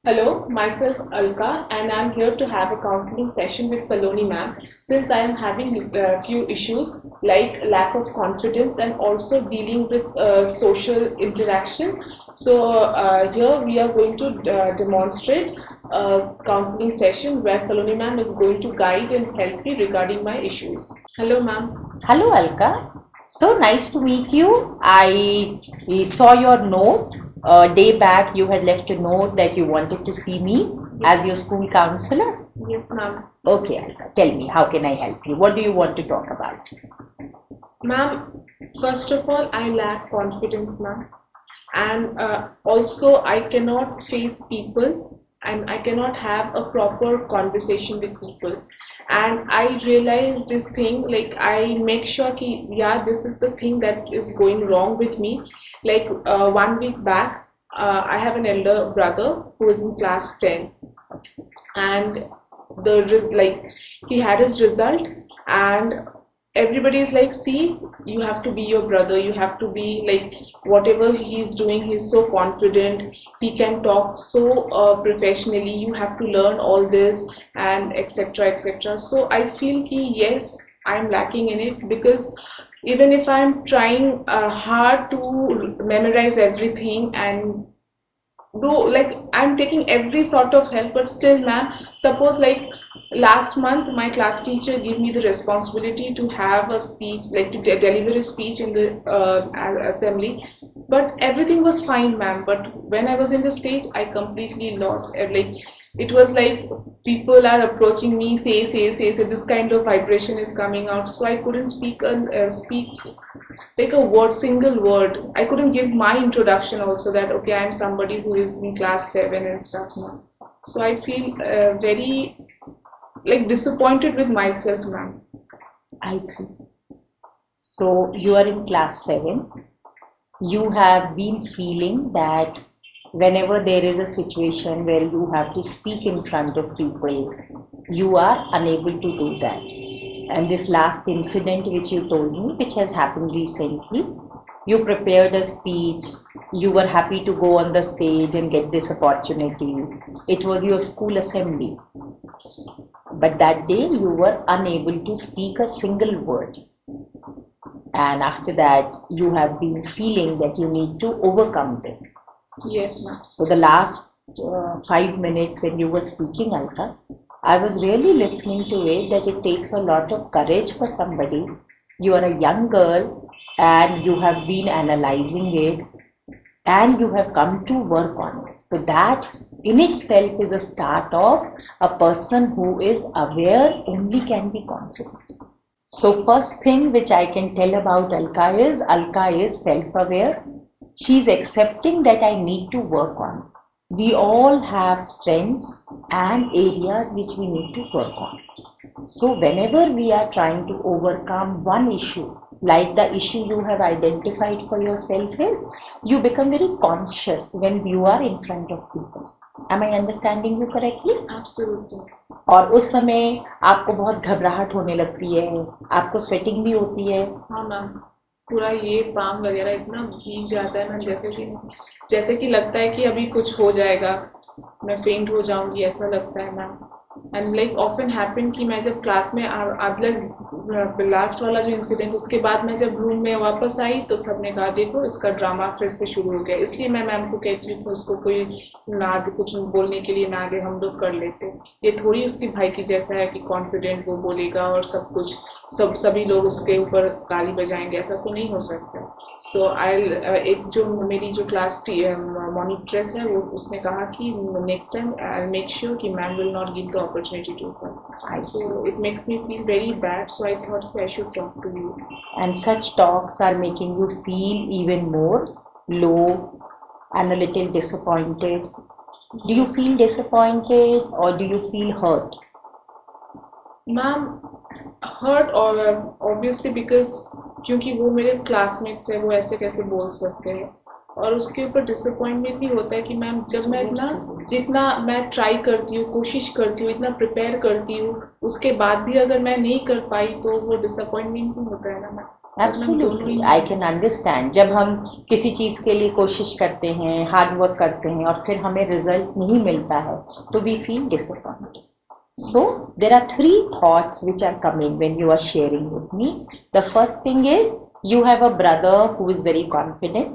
Hello, myself Alka, and I'm here to have a counseling session with Saloni ma'am since I am having a few issues like lack of confidence and also dealing with social interaction. So here we are going to demonstrate a counseling session where Saloni ma'am is going to guide and help me regarding my issues. Hello, ma'am. Hello, Alka. So nice to meet you. I saw your note. A day back, you had left a note that you wanted to see me as your school counselor. Yes, ma'am. Okay, Alka, tell me, how can I help you? What do you want to talk about? Ma'am, first of all, I lack confidence, ma'am. And also, I cannot face people and I cannot have a proper conversation with people. And I realize this thing, like I make sure ki, yeah, this is the thing that is going wrong with me. Like 1 week back, I have an elder brother who is in class 10, and like he had his result, and everybody is like, see, you have to be your brother, you have to be like whatever he's doing, he's so confident, he can talk so professionally, you have to learn all this and etc etc. So I feel ki yes, I'm lacking in it, because even if I'm trying hard to memorize everything and do, like I'm taking every sort of help, but still, ma'am, suppose like last month my class teacher gave me the responsibility to have a speech, like to deliver a speech in the assembly, but everything was fine, ma'am, but when I was in the stage I completely lost. Like it was like people are approaching me, say, this kind of vibration is coming out, so I couldn't speak like a word, single word. I couldn't give my introduction also, that okay, I'm somebody who is in class 7 and stuff now. So I feel very like disappointed with myself, ma'am. I see. So you are in class 7. You have been feeling that whenever there is a situation where you have to speak in front of people, you are unable to do that. And this last incident which you told me, which has happened recently, you prepared a speech, you were happy to go on the stage and get this opportunity. It was your school assembly. But that day you were unable to speak a single word. And after that, you have been feeling that you need to overcome this. Yes, ma'am. So the last 5 minutes when you were speaking, Alka, I was really listening to it, that it takes a lot of courage for somebody. You are a young girl and you have been analyzing it and you have come to work on it. So that in itself is a start of a person who is aware only can be confident. So first thing which I can tell about Alka is self-aware. She's accepting that I need to work on this. We all have strengths and areas which we need to work on. So whenever we are trying to overcome one issue, like the issue you have identified for yourself is, you become very conscious when you are in front of people. Am I understanding you correctly? Absolutely. और उस समय आपको बहुत घबराहट होने लगती है, आपको स्वेटिंग भी होती है. हाँ मैम, पूरा ये पाम वगैरह इतना भीग जाता है ना, जैसे कि लगता है कि अभी कुछ हो जाएगा, मैं फेंट हो जाऊंगी, ऐसा लगता है ma'am. And like often happen कि मैं जब क्लास में लास्ट वाला जो इंसिडेंट, उसके बाद मैं जब रूम में वापस आई तो सबने कहा देखो इसका ड्रामा फिर से शुरू हो गया. इसलिए मैं मैम को कहती हूँ उसको कोई ना कुछ बोलने के लिए ना आगे हम लोग कर लेते. ये थोड़ी उसकी भाई की जैसा है कि कॉन्फिडेंट वो बोलेगा और सब कुछ सभी लोग उसके ऊपर ताली बजाएंगे, ऐसा तो नहीं हो सकता. सो एक जो मेरी जो क्लास मॉनिटरेस है, वो उसने कहा कि next time I make sure कि ma'am will not give the opportunity to her. So it makes me feel very bad, so I thought I should talk to you. And such talks are making you feel even more low and a little disappointed. Do you feel disappointed or do you feel hurt? Ma'am, hurt or obviously because क्योंकि वो मेरे classmates है, वो ऐसे कैसे बोल सकते हैं, और उसके ऊपर डिसअपॉइंटमेंट भी होता है कि मैम जब मैं जितना मैं ट्राई करती हूँ, कोशिश करती हूँ, इतना प्रिपेयर करती हूँ, उसके बाद भी अगर मैं नहीं कर पाई तो वो डिसअपॉइंटमेंट भी होता है ना ma'am. Absolutely I can understand. जब हम किसी चीज़ के लिए कोशिश करते हैं, हार्ड वर्क करते हैं और फिर हमें रिजल्ट नहीं मिलता है तो we feel disappointed. So there are three thoughts which are coming when you are sharing with me. The first thing is you have a brother who is very confident,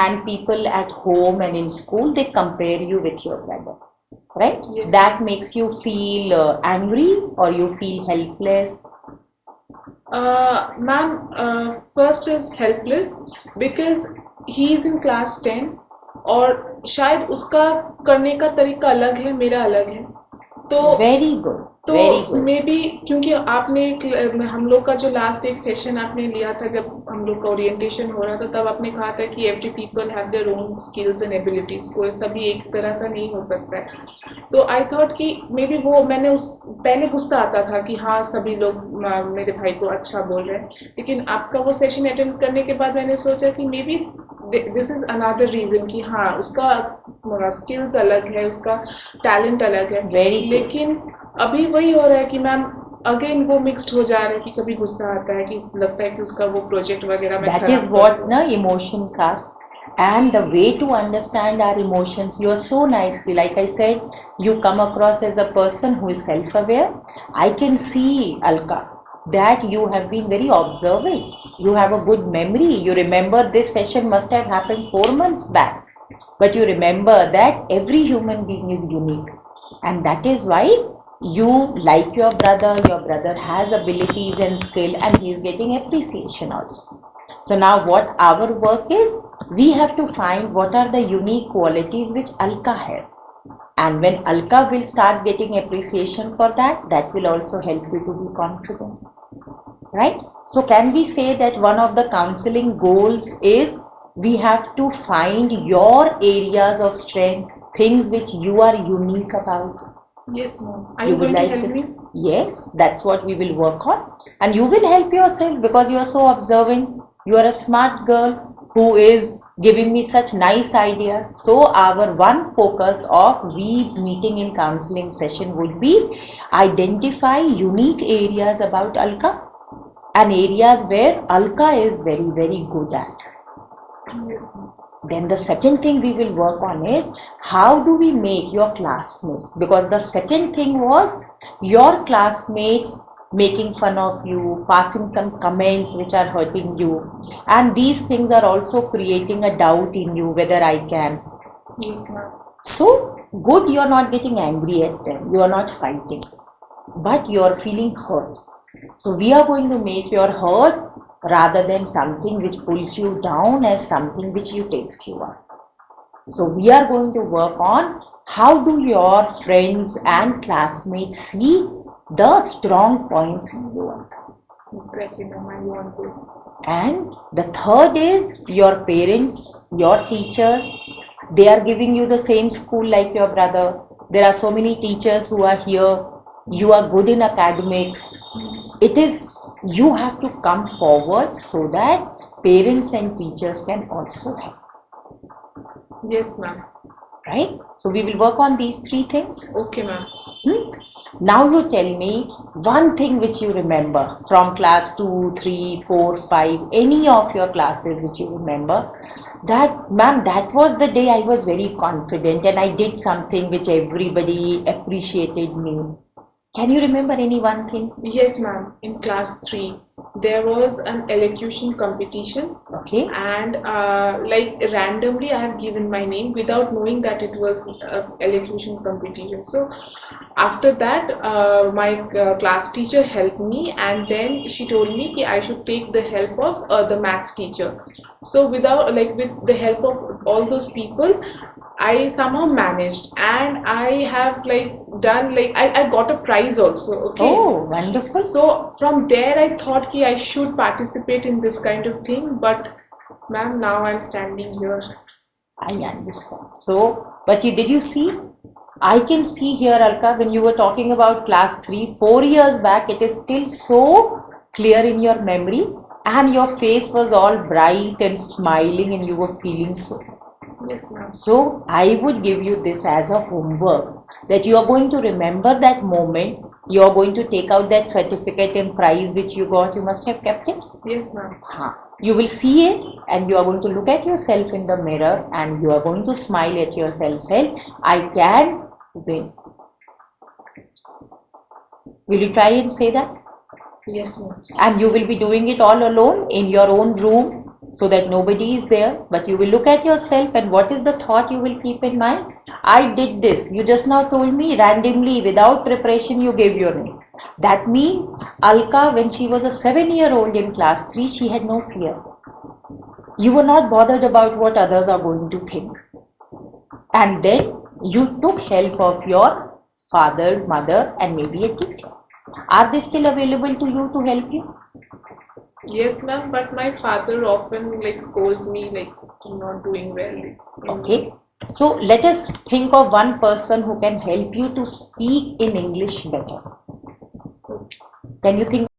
and people at home and in school they compare you with your brother, right? Yes. That makes you feel angry or you feel helpless. Ma'am, first is helpless because he is in class 10 और शायद उसका करने का तरीका अलग है, मेरा अलग है. तो Very good. तो Very good. मे बी क्योंकि आपने हम लोग का जो लास्ट एक सेशन आपने लिया था जब हम लोग का ओरिएंटेशन हो रहा था तब आपने कहा था कि every people have their own skills and abilities, कोई सभी एक तरह का नहीं हो सकता है. तो आई थॉट कि मे बी वो मैंने उस पहले गुस्सा आता था कि हाँ सभी लोग मेरे भाई को अच्छा बोल रहे हैं, लेकिन आपका वो सेशन अटेंड करने के बाद मैंने सोचा कि maybe this is another reason कि हाँ उसका स्किल्स अलग है, उसका टैलेंट अलग है. Very good. लेकिन अभी वही हो रहा है कि मैम अगेन वो मिक्स्ड हो जा रहा है कि कभी गुस्सा आता है कि लगता है कि उसका वो प्रोजेक्ट वगैरह में That is what na emotions are. And the way to understand our emotions, you are so nicely, like I said, you come across as a person who is self-aware. I can see, Alka, that you have been very observant. You have a good memory. You remember this session must have happened 4 months back. But you remember that every human being is unique. And that is why you like your brother has abilities and skill, and he is getting appreciation also. So now what our work is, we have to find what are the unique qualities which Alka has. And when Alka will start getting appreciation for that, that will also help you to be confident. Right? So can we say that one of the counseling goals is we have to find your areas of strength, things which you are unique about. Yes, ma'am. Are You you would going to like help to? me? Yes, that's what we will work on. And you will help yourself because you are so observant. You are a smart girl who is giving me such nice ideas. So our one focus of we meeting in counseling session would be identify unique areas about Alka and areas where Alka is very, very good at. Yes, ma'am. Then the second thing we will work on is how do we make your classmates, because the second thing was your classmates making fun of you, passing some comments which are hurting you, and these things are also creating a doubt in you whether I can. Yes, ma'am. So good, you are not getting angry at them, you are not fighting, but you are feeling hurt. So we are going to make your hurt rather than something which pulls you down as something which you takes you up. So we are going to work on how do your friends and classmates see the strong points in you. Exactly, ma'am. I want this. And the third is your parents, your teachers, they are giving you the same school like your brother. There are so many teachers who are here. You are good in academics. It is, you have to come forward so that parents and teachers can also help. Yes, ma'am. Right? So we will work on these three things. Okay, ma'am. Now you tell me one thing which you remember from class 2, 3, 4, 5, any of your classes which you remember, that ma'am, that was the day I was very confident and I did something which everybody appreciated me. Can you remember any one thing? Yes, ma'am. In class 3, there was an elocution competition, Okay. and like randomly I have given my name without knowing that it was a elocution competition. So after that, my class teacher helped me, and then she told me that I should take the help of the maths teacher. So with the help of all those people, I somehow managed, and I have done I got a prize also. Okay. Oh, wonderful. So from there I thought I should participate in this kind of thing, but ma'am, now I'm standing here. I understand. So, but did you see? I can see here, Alka, when you were talking about class 3, 4 years back, it is still so clear in your memory, and your face was all bright and smiling, and you were feeling so. Yes, ma'am. So, I would give you this as a homework that you are going to remember that moment You are going to take out that certificate and prize which you got. You must have kept it. Yes, ma'am. You will see it and you are going to look at yourself in the mirror and you are going to smile at yourself, say, I can win. Will you try and say that? Yes, ma'am. And you will be doing it all alone in your own room so that nobody is there, but you will look at yourself and what is the thought you will keep in mind? I did this. You just now told me randomly without preparation you gave your name. That means Alka, when she was a 7-year-old in class 3, she had no fear. You were not bothered about what others are going to think. And then you took help of your father, mother and maybe a teacher. Are they still available to you to help you? Yes, ma'am, but my father often scolds me I'm not doing well. Okay. So let us think of one person who can help you to speak in English better. Can you think